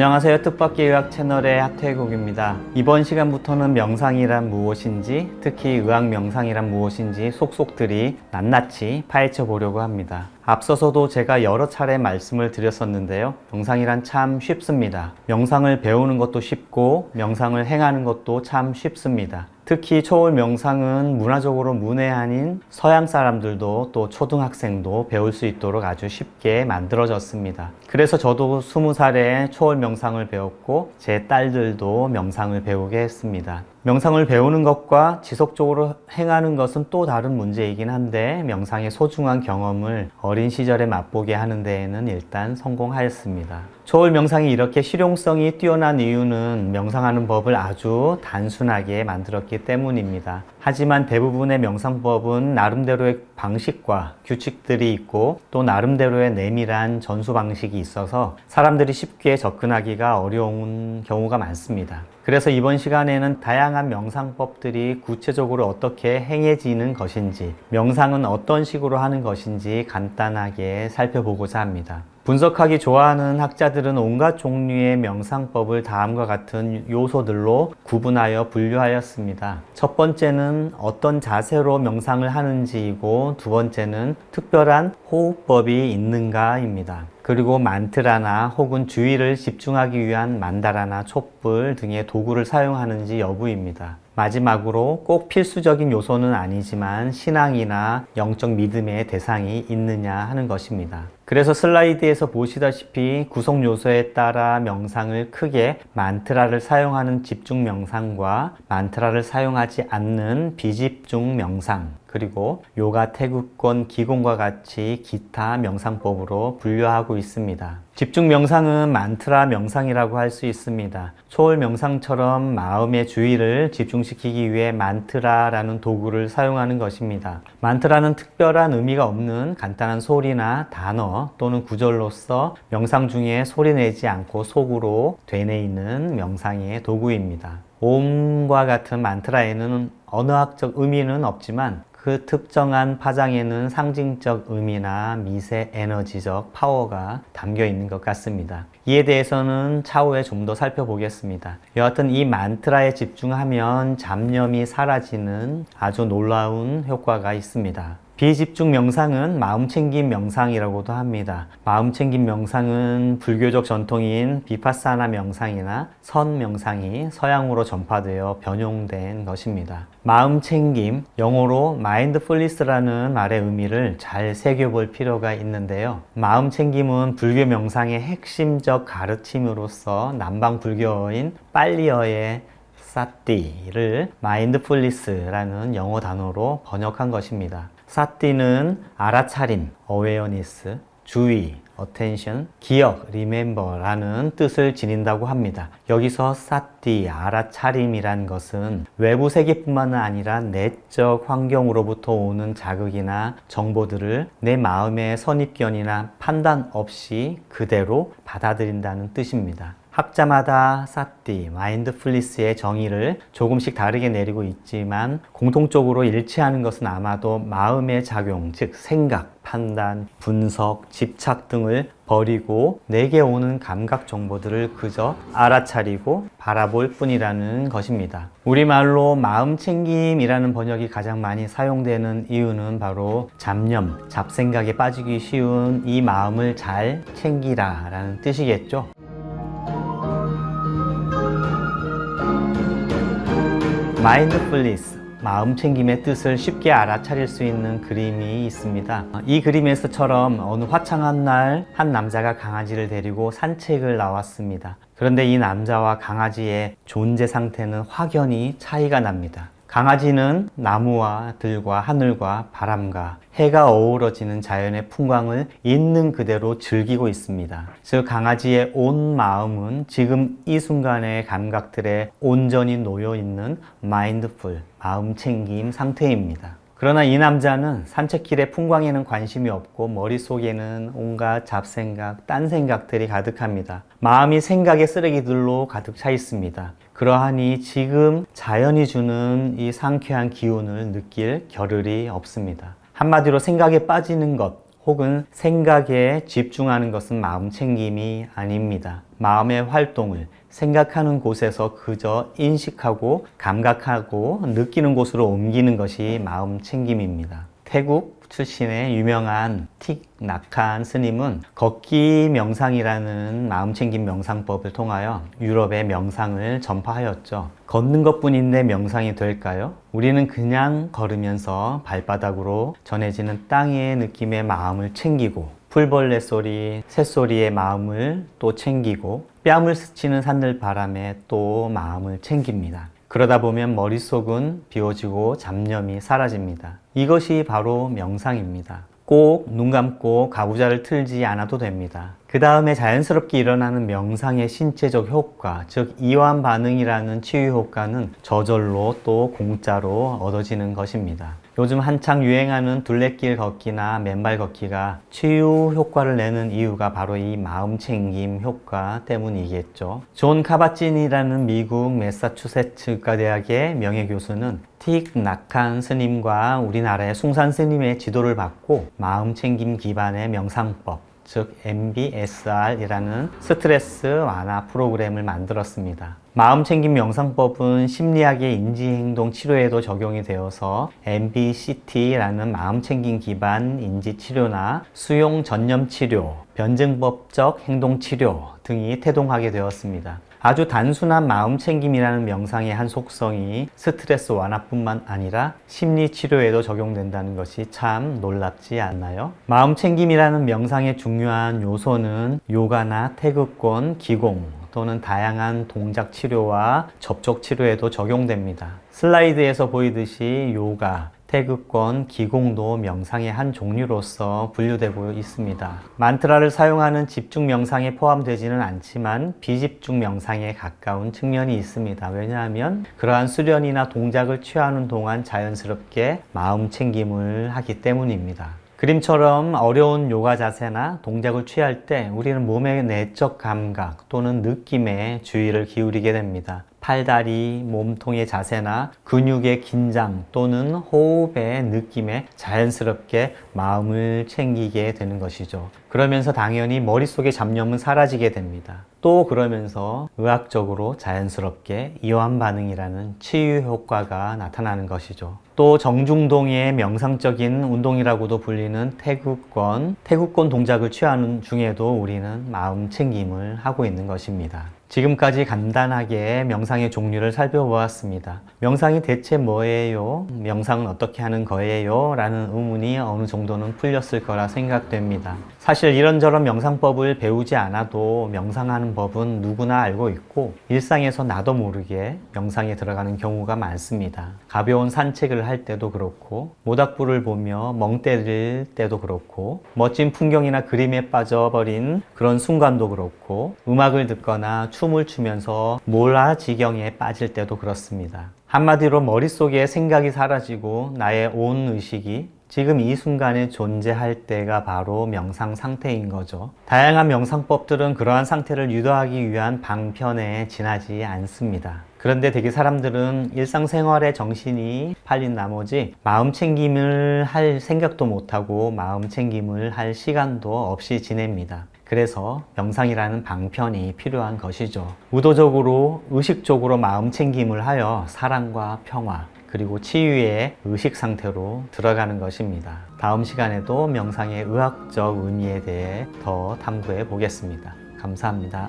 안녕하세요. 뜻밖의 의학 채널의 하태국입니다. 이번 시간부터는 명상이란 무엇인지, 특히 의학 명상이란 무엇인지 속속들이 낱낱이 파헤쳐 보려고 합니다. 앞서서도 제가 여러 차례 말씀을 드렸었는데요. 명상이란 참 쉽습니다. 명상을 배우는 것도 쉽고 명상을 행하는 것도 참 쉽습니다. 특히 초월 명상은 문화적으로 문외한인 서양 사람들도 또 초등학생도 배울 수 있도록 아주 쉽게 만들어졌습니다. 그래서 저도 20살에 초월 명상을 배웠고 제 딸들도 명상을 배우게 했습니다. 명상을 배우는 것과 지속적으로 행하는 것은 또 다른 문제이긴 한데 명상의 소중한 경험을 어린 시절에 맛보게 하는 데에는 일단 성공하였습니다. 초월 명상이 이렇게 실용성이 뛰어난 이유는 명상하는 법을 아주 단순하게 만들었기 때문입니다. 하지만 대부분의 명상법은 나름대로의 방식과 규칙들이 있고 또 나름대로의 내밀한 전수 방식이 있어서 사람들이 쉽게 접근하기가 어려운 경우가 많습니다. 그래서 이번 시간에는 다양한 명상법들이 구체적으로 어떻게 행해지는 것인지, 명상은 어떤 식으로 하는 것인지 간단하게 살펴보고자 합니다. 분석하기 좋아하는 학자들은 온갖 종류의 명상법을 다음과 같은 요소들로 구분하여 분류하였습니다. 첫 번째는 어떤 자세로 명상을 하는지이고, 두 번째는 특별한 호흡법이 있는가입니다. 그리고 만트라나 혹은 주의를 집중하기 위한 만다라나 촛불 등의 도구를 사용하는지 여부입니다. 마지막으로 꼭 필수적인 요소는 아니지만 신앙이나 영적 믿음의 대상이 있느냐 하는 것입니다. 그래서 슬라이드에서 보시다시피 구성 요소에 따라 명상을 크게 만트라를 사용하는 집중 명상과 만트라를 사용하지 않는 비집중 명상, 그리고 요가 태극권 기공과 같이 기타 명상법으로 분류하고 있습니다. 집중 명상은 만트라 명상이라고 할 수 있습니다. 초월 명상처럼 마음의 주의를 집중시키기 위해 만트라라는 도구를 사용하는 것입니다. 만트라는 특별한 의미가 없는 간단한 소리나 단어 또는 구절로서 명상 중에 소리 내지 않고 속으로 되뇌이는 명상의 도구입니다. 옴과 같은 만트라에는 언어학적 의미는 없지만 그 특정한 파장에는 상징적 의미나 미세 에너지적 파워가 담겨 있는 것 같습니다. 이에 대해서는 차후에 좀 더 살펴보겠습니다. 여하튼 이 만트라에 집중하면 잡념이 사라지는 아주 놀라운 효과가 있습니다. 비집중 명상은 마음챙김 명상이라고도 합니다. 마음챙김 명상은 불교적 전통인 비파사나 명상이나 선 명상이 서양으로 전파되어 변용된 것입니다. 마음챙김, 영어로 마인드풀니스라는 말의 의미를 잘 새겨볼 필요가 있는데요. 마음챙김은 불교 명상의 핵심적 가르침으로서 남방 불교어인 빨리어의 사띠를 마인드풀니스라는 영어 단어로 번역한 것입니다. 사띠는 알아차림, awareness, 주의, attention, 기억, remember라는 뜻을 지닌다고 합니다. 여기서 사띠, 알아차림이란 것은 외부 세계뿐만 아니라 내적 환경으로부터 오는 자극이나 정보들을 내 마음의 선입견이나 판단 없이 그대로 받아들인다는 뜻입니다. 학자마다 사띠, 마인드풀니스의 정의를 조금씩 다르게 내리고 있지만 공통적으로 일치하는 것은 아마도 마음의 작용, 즉 생각, 판단, 분석, 집착 등을 버리고 내게 오는 감각 정보들을 그저 알아차리고 바라볼 뿐이라는 것입니다. 우리말로 마음챙김이라는 번역이 가장 많이 사용되는 이유는 바로 잡념, 잡생각에 빠지기 쉬운 이 마음을 잘 챙기라 라는 뜻이겠죠. 마인드풀니스, 마음챙김의 뜻을 쉽게 알아차릴 수 있는 그림이 있습니다. 이 그림에서처럼 어느 화창한 날 한 남자가 강아지를 데리고 산책을 나왔습니다. 그런데 이 남자와 강아지의 존재 상태는 확연히 차이가 납니다. 강아지는 나무와 들과 하늘과 바람과 해가 어우러지는 자연의 풍광을 있는 그대로 즐기고 있습니다. 즉 강아지의 온 마음은 지금 이 순간의 감각들에 온전히 놓여 있는 마인드풀, 마음챙김 상태입니다. 그러나 이 남자는 산책길의 풍광에는 관심이 없고 머릿속에는 온갖 잡생각, 딴 생각들이 가득합니다. 마음이 생각의 쓰레기들로 가득 차 있습니다. 그러하니 지금 자연이 주는 이 상쾌한 기운을 느낄 겨를이 없습니다. 한마디로 생각에 빠지는 것, 혹은 생각에 집중하는 것은 마음 챙김이 아닙니다. 마음의 활동을 생각하는 곳에서 그저 인식하고 감각하고 느끼는 곳으로 옮기는 것이 마음 챙김입니다. 태국 출신의 유명한 틱 나칸 스님은 걷기 명상이라는 마음챙김 명상법을 통하여 유럽의 명상을 전파하였죠. 걷는 것뿐인데 명상이 될까요? 우리는 그냥 걸으면서 발바닥으로 전해지는 땅의 느낌의 마음을 챙기고 풀벌레 소리, 새소리의 마음을 또 챙기고 뺨을 스치는 산들바람에 또 마음을 챙깁니다. 그러다 보면 머릿속은 비워지고 잡념이 사라집니다. 이것이 바로 명상입니다. 꼭 눈 감고 가부좌를 틀지 않아도 됩니다. 그 다음에 자연스럽게 일어나는 명상의 신체적 효과, 즉 이완 반응이라는 치유 효과는 저절로 또 공짜로 얻어지는 것입니다. 요즘 한창 유행하는 둘레길 걷기나 맨발 걷기가 치유 효과를 내는 이유가 바로 이 마음챙김 효과 때문이겠죠. 존 카바찐이라는 미국 매사추세츠 의과대학의 명예교수는 틱 나칸 스님과 우리나라의 숭산 스님의 지도를 받고 마음챙김 기반의 명상법, 즉 MBSR이라는 스트레스 완화 프로그램을 만들었습니다. 마음챙김 명상법은 심리학의 인지행동 치료에도 적용이 되어서 MBCT라는 마음챙김 기반 인지치료나 수용 전념 치료, 변증법적 행동치료 등이 태동하게 되었습니다. 아주 단순한 마음챙김이라는 명상의 한 속성이 스트레스 완화뿐만 아니라 심리치료에도 적용된다는 것이 참 놀랍지 않나요? 마음챙김이라는 명상의 중요한 요소는 요가나 태극권, 기공 또는 다양한 동작 치료와 접촉 치료에도 적용됩니다. 슬라이드에서 보이듯이 요가, 태극권, 기공도 명상의 한 종류로서 분류되고 있습니다. 만트라를 사용하는 집중 명상에 포함되지는 않지만 비집중 명상에 가까운 측면이 있습니다. 왜냐하면 그러한 수련이나 동작을 취하는 동안 자연스럽게 마음 챙김을 하기 때문입니다. 그림처럼 어려운 요가 자세나 동작을 취할 때 우리는 몸의 내적 감각 또는 느낌에 주의를 기울이게 됩니다. 팔다리, 몸통의 자세나 근육의 긴장 또는 호흡의 느낌에 자연스럽게 마음을 챙기게 되는 것이죠. 그러면서 당연히 머릿속의 잡념은 사라지게 됩니다. 또 그러면서 의학적으로 자연스럽게 이완 반응이라는 치유 효과가 나타나는 것이죠. 또 정중동의 명상적인 운동이라고도 불리는 태극권 동작을 취하는 중에도 우리는 마음 챙김을 하고 있는 것입니다. 지금까지 간단하게 명상의 종류를 살펴보았습니다. 명상이 대체 뭐예요? 명상은 어떻게 하는 거예요? 라는 의문이 어느 정도는 풀렸을 거라 생각됩니다. 사실 이런저런 명상법을 배우지 않아도 명상하는 법은 누구나 알고 있고 일상에서 나도 모르게 명상에 들어가는 경우가 많습니다. 가벼운 산책을 할 때도 그렇고 모닥불을 보며 멍 때릴 때도 그렇고 멋진 풍경이나 그림에 빠져버린 그런 순간도 그렇고 음악을 듣거나 춤을 추면서 몰아지경에 빠질 때도 그렇습니다. 한마디로 머릿속에 생각이 사라지고 나의 온 의식이 지금 이 순간에 존재할 때가 바로 명상 상태인 거죠. 다양한 명상법들은 그러한 상태를 유도하기 위한 방편에 지나지 않습니다. 그런데 대개 사람들은 일상생활에 정신이 팔린 나머지 마음 챙김을 할 생각도 못하고 마음 챙김을 할 시간도 없이 지냅니다. 그래서 명상이라는 방편이 필요한 것이죠. 의도적으로, 의식적으로 마음 챙김을 하여 사랑과 평화, 그리고 치유의 의식 상태로 들어가는 것입니다. 다음 시간에도 명상의 의학적 의미에 대해 더 탐구해 보겠습니다. 감사합니다.